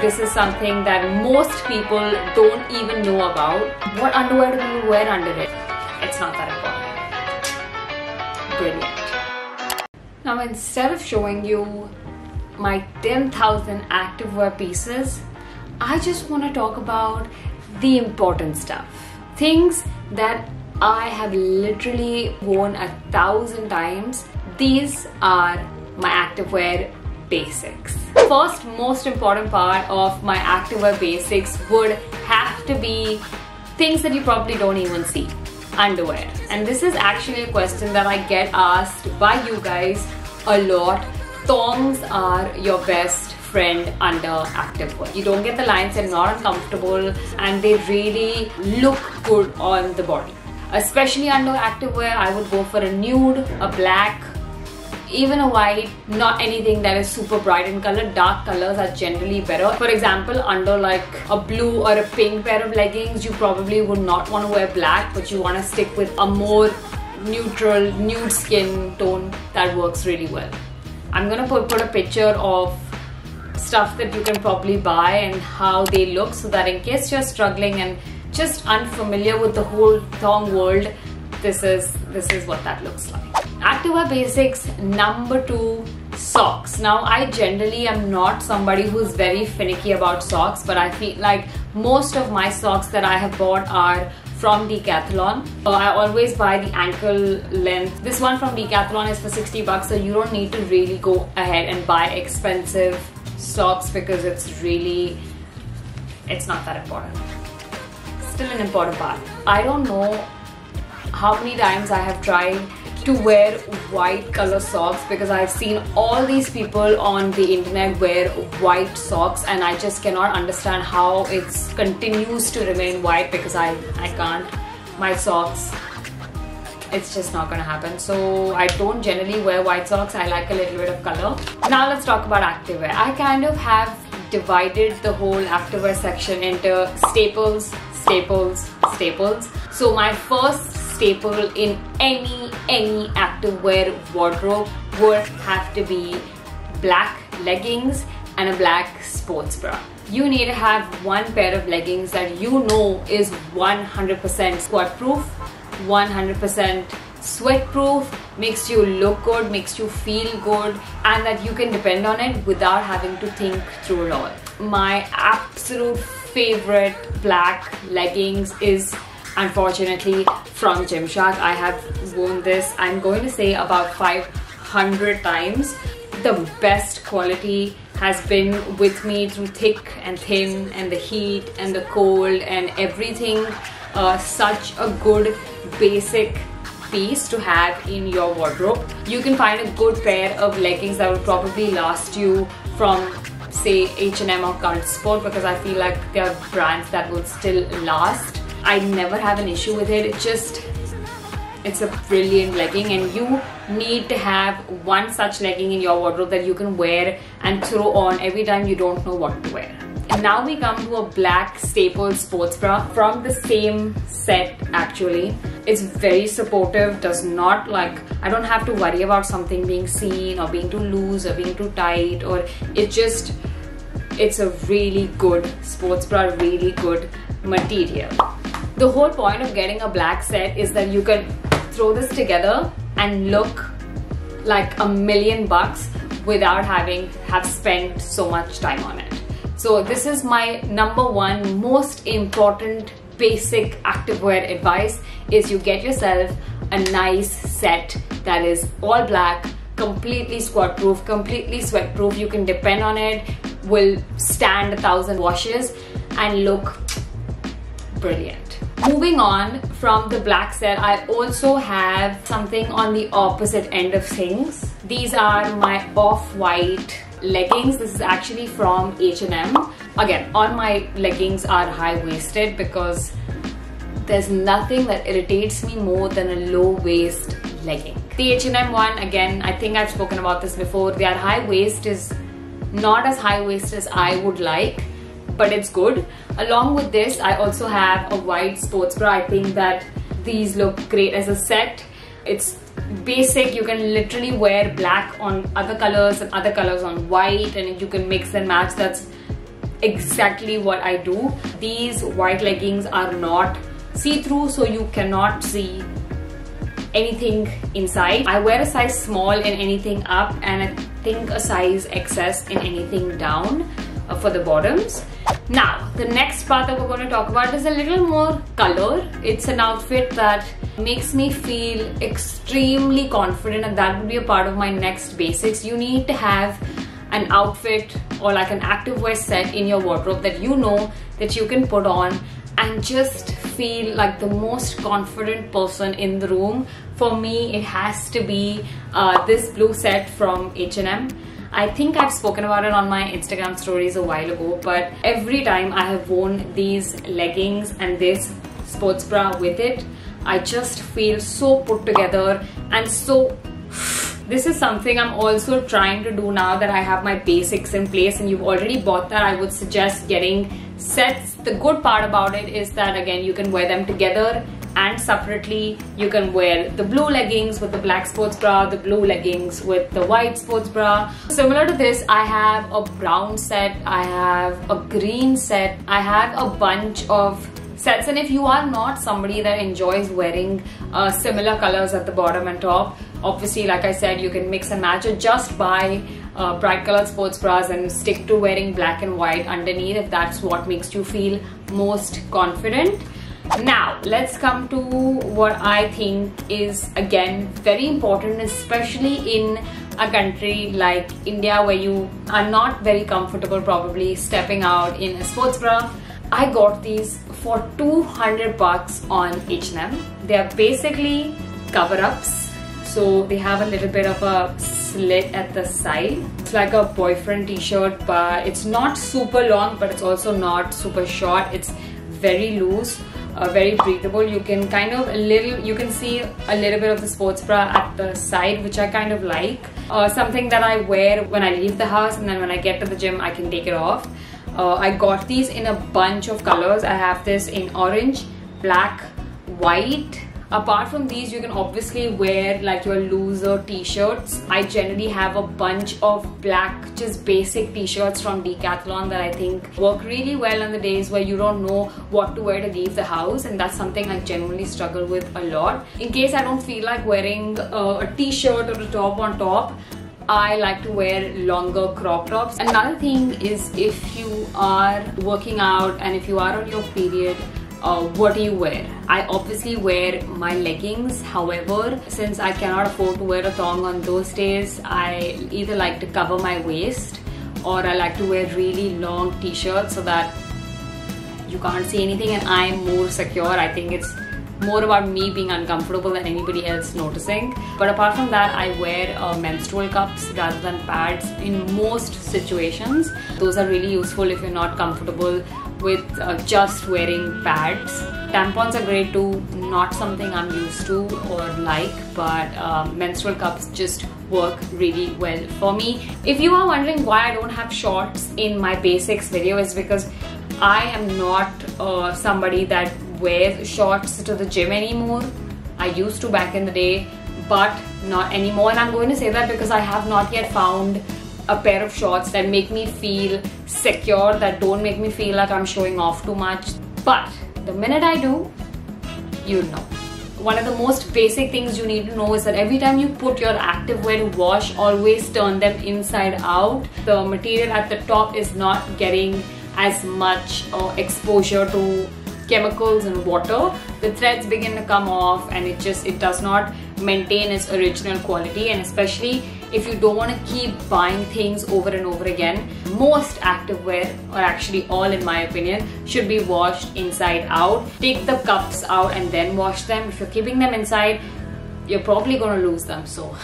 this is something that most people don't even know about. What underwear do you wear under it? It's not that important. Brilliant. Now, instead of showing you my 10,000 activewear pieces, I just want to talk about the important stuff. Things that I have literally worn 1,000 times. These are my activewear basics. First most important part of my activewear basics would have to be things that you probably don't even see. Underwear. And this is actually a question that I get asked by you guys a lot. Thongs are your best friend under activewear. You don't get the lines, they're not uncomfortable, and they really look good on the body. Especially under activewear, I would go for a nude, a black, even a white, not anything that is super bright in color. Dark colors are generally better. For example, under like a blue or a pink pair of leggings, you probably would not want to wear black, but you want to stick with a more neutral, nude skin tone that works really well. I'm gonna put a picture of stuff that you can probably buy and how they look, so that in case you're struggling and just unfamiliar with the whole thong world, this is what that looks like. Activewear basics number 2, socks. Now, I generally am not somebody who's very finicky about socks, but I feel like most of my socks that I have bought are from Decathlon. I always buy the ankle length. This one from Decathlon is for 60 bucks, so you don't need to really go ahead and buy expensive socks because it's not that important. Still an important part. I don't know how many times I have tried to wear white color socks because I've seen all these people on the internet wear white socks, and I just cannot understand how it continues to remain white because I can't. My socks, it's just not gonna happen. So I don't generally wear white socks. I like a little bit of color. Now let's talk about activewear. I kind of have divided the whole activewear section into staples, staples, staples. So my first staple in any activewear wardrobe would have to be black leggings and a black sports bra. You need to have one pair of leggings that you know is 100% squat proof, 100% sweat proof, makes you look good, makes you feel good, and that you can depend on it without having to think through it all. My absolute favorite black leggings is unfortunately from Gymshark. I have worn this, I'm going to say, about 500 times. The best quality has been with me through thick and thin and the heat and the cold and everything. Such a good basic piece to have in your wardrobe. You can find a good pair of leggings that will probably last you from, say, H&M or Cult Sport, because I feel like they are brands that will still last. I never have an issue with it. It's a brilliant legging, and you need to have one such legging in your wardrobe that you can wear and throw on every time you don't know what to wear. And now we come to a black staple sports bra from the same set actually. It's very supportive, does not I don't have to worry about something being seen or being too loose or being too tight, or it's a really good sports bra, really good material. The whole point of getting a black set is that you can throw this together and look like $1,000,000 without have spent so much time on it. So this is my number 1 most important basic activewear advice, is you get yourself a nice set that is all black, completely squat proof, completely sweat proof. You can depend on it, will stand 1,000 washes and look brilliant. Moving on from the black set, I also have something on the opposite end of things. These are my off-white leggings. This is actually from H&M. Again, all my leggings are high-waisted because there's nothing that irritates me more than a low-waist legging. The H&M one, again, I think I've spoken about this before. Their high waist is not as high waist as I would like, but it's good. Along with this, I also have a white sports bra. I think that these look great as a set. It's basic. You can literally wear black on other colors and other colors on white, and you can mix and match. That's exactly what I do. These white leggings are not see-through, so you cannot see anything inside. I wear a size small in anything up, and I think a size XS in anything down for the bottoms. Now, the next part that we're going to talk about is a little more color. It's an outfit that makes me feel extremely confident, and that would be a part of my next basics. You need to have an outfit or like an activewear set in your wardrobe that you know that you can put on and just feel like the most confident person in the room. For me, it has to be this blue set from H&M. I think I've spoken about it on my Instagram stories a while ago, but every time I have worn these leggings and this sports bra with it, I just feel so put together and so... This is something I'm also trying to do now that I have my basics in place, and you've already bought that. I would suggest getting sets. The good part about it is that, again, you can wear them together and separately. You can wear the blue leggings with the black sports bra, the blue leggings with the white sports bra. Similar to this, I have a brown set, I have a green set, I have a bunch of sets. And if you are not somebody that enjoys wearing similar colors at the bottom and top, obviously, like I said, you can mix and match it. Just buy bright colored sports bras and stick to wearing black and white underneath if that's what makes you feel most confident. Now, let's come to what I think is, again, very important, especially in a country like India where you are not very comfortable probably stepping out in a sports bra. I got these for 200 bucks on H&M. They are basically cover-ups. So they have a little bit of a slit at the side. It's like a boyfriend t-shirt, but it's not super long, but it's also not super short. It's very loose, very breathable. You can kind of you can see a little bit of the sports bra at the side, which I kind of like. Something that I wear when I leave the house, and then when I get to the gym, I can take it off. I got these in a bunch of colors. I have this in orange, black, white. Apart from these, you can obviously wear like your looser t-shirts. I generally have a bunch of black, just basic t-shirts from Decathlon that I think work really well on the days where you don't know what to wear to leave the house, and that's something I genuinely struggle with a lot. In case I don't feel like wearing a t-shirt or a top on top, I like to wear longer crop tops. Another thing is, if you are working out and if you are on your period, what do you wear? I obviously wear my leggings. However, since I cannot afford to wear a thong on those days, I either like to cover my waist or I like to wear really long t-shirts so that you can't see anything and I'm more secure. I think it's more about me being uncomfortable than anybody else noticing. But apart from that, I wear menstrual cups rather than pads in most situations. Those are really useful if you're not comfortable with just wearing pads. Tampons are great too, not something I'm used to or like, but menstrual cups just work really well for me. If you are wondering why I don't have shorts in my basics video, is because I am not somebody that wears shorts to the gym anymore. I used to back in the day, but not anymore. And I'm going to say that because I have not yet found a pair of shorts that make me feel secure, that don't make me feel like I'm showing off too much. But the minute I do, you know. One of the most basic things you need to know is that every time you put your activewear to wash, always turn them inside out. The material at the top is not getting as much exposure to chemicals and water. The threads begin to come off and it does not maintain its original quality. And especially if you don't want to keep buying things over and over again, most activewear, or actually all in my opinion, should be washed inside out. Take the cups out and then wash them. If you're keeping them inside, you're probably going to lose them, so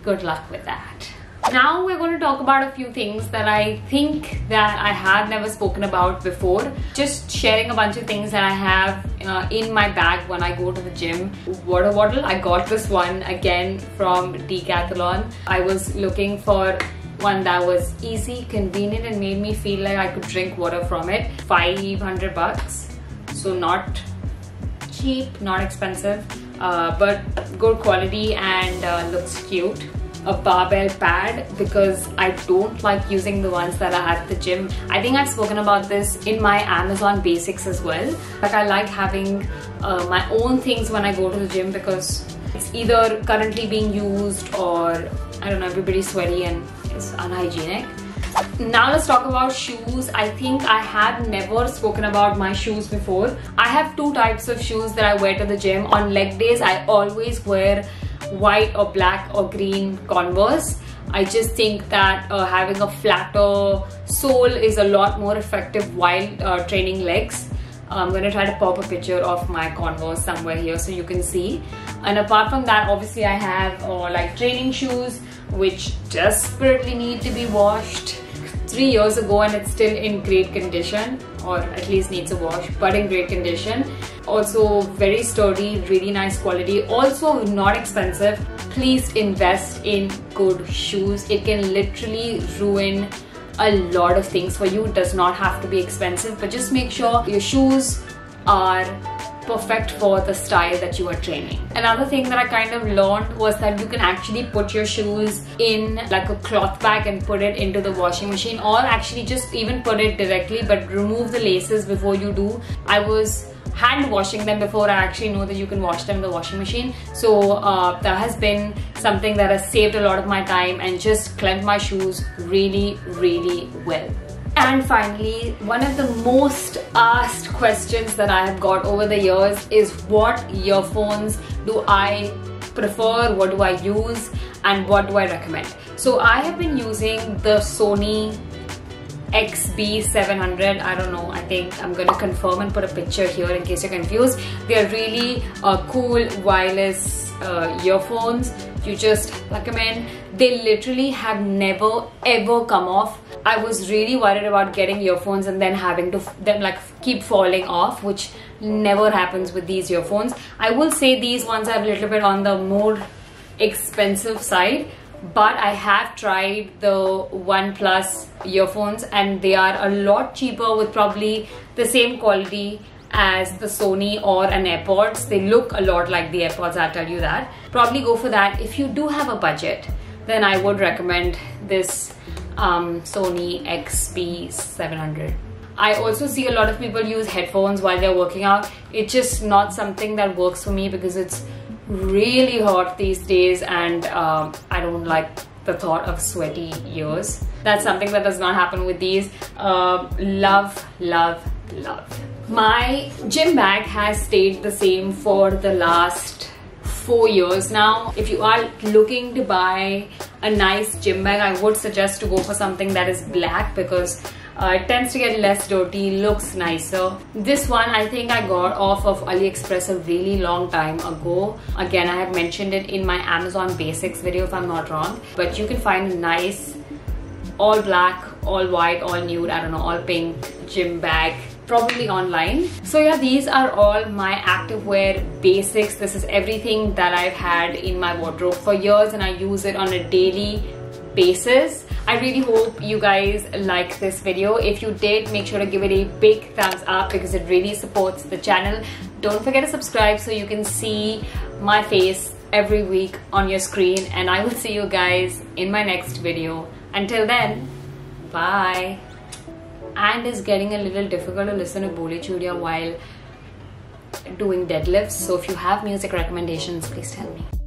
good luck with that. Now we're going to talk about a few things that I think that I have never spoken about before. Just sharing a bunch of things that I have in my bag when I go to the gym. Water bottle, I got this one again from Decathlon. I was looking for one that was easy, convenient, and made me feel like I could drink water from it. 500 bucks, so not cheap, not expensive, but good quality and looks cute. a barbell pad because I don't like using the ones that are at the gym. I think I've spoken about this in my Amazon basics as well. Like, I like having my own things when I go to the gym because it's either currently being used or I don't know, everybody's sweaty and it's unhygienic. Now let's talk about shoes. I think I have never spoken about my shoes before. I have two types of shoes that I wear to the gym. On leg days, I always wear white or black or green Converse. I just think that having a flatter sole is a lot more effective while training legs. I'm going to try to pop a picture of my Converse somewhere here so you can see. And apart from that, obviously I have like training shoes which desperately need to be washed. 3 years ago and it's still in great condition, or at least needs a wash, but in great condition. Also very sturdy, really nice quality, also not expensive. Please invest in good shoes. It can literally ruin a lot of things for you. It does not have to be expensive, but just make sure your shoes are perfect for the style that you are training. Another thing that I kind of learned was that you can actually put your shoes in like a cloth bag and put it into the washing machine, or actually just even put it directly but remove the laces before you do. I was hand washing them before I actually know that you can wash them in the washing machine. So that has been something that has saved a lot of my time and just cleansed my shoes really, really well. And finally, one of the most asked questions that I have got over the years is what earphones do I prefer, what do I use, and what do I recommend. So I have been using the Sony XB700. I don't know, I think I'm going to confirm and put a picture here in case you're confused. They're really cool wireless earphones. You just plug them in. They literally have never ever come off. I was really worried about getting earphones and then having to them like keep falling off, which never happens with these earphones. I will say these ones are a little bit on the more expensive side, but I have tried the OnePlus earphones and they are a lot cheaper with probably the same quality as the Sony or an AirPods. They look a lot like the AirPods, I'll tell you that. Probably go for that. If you do have a budget, then I would recommend this Sony XB700. I also see a lot of people use headphones while they're working out. It's just not something that works for me because it's really hot these days and I don't like the thought of sweaty ears. That's something that does not happen with these. Love, love, love. My gym bag has stayed the same for the last 4 years now. If you are looking to buy a nice gym bag, I would suggest to go for something that is black because it tends to get less dirty, looks nicer. This one I think I got off of AliExpress a really long time ago. Again, I have mentioned it in my Amazon basics video if I'm not wrong. But you can find a nice all black, all white, all nude, I don't know, all pink gym bag probably online. So yeah, these are all my activewear basics. This is everything that I've had in my wardrobe for years and I use it on a daily basis. I really hope you guys like this video. If you did, make sure to give it a big thumbs up because it really supports the channel. Don't forget to subscribe so you can see my face every week on your screen, and I will see you guys in my next video. Until then, bye. And it's getting a little difficult to listen to Bole Chudiya while doing deadlifts. So if you have music recommendations, please tell me.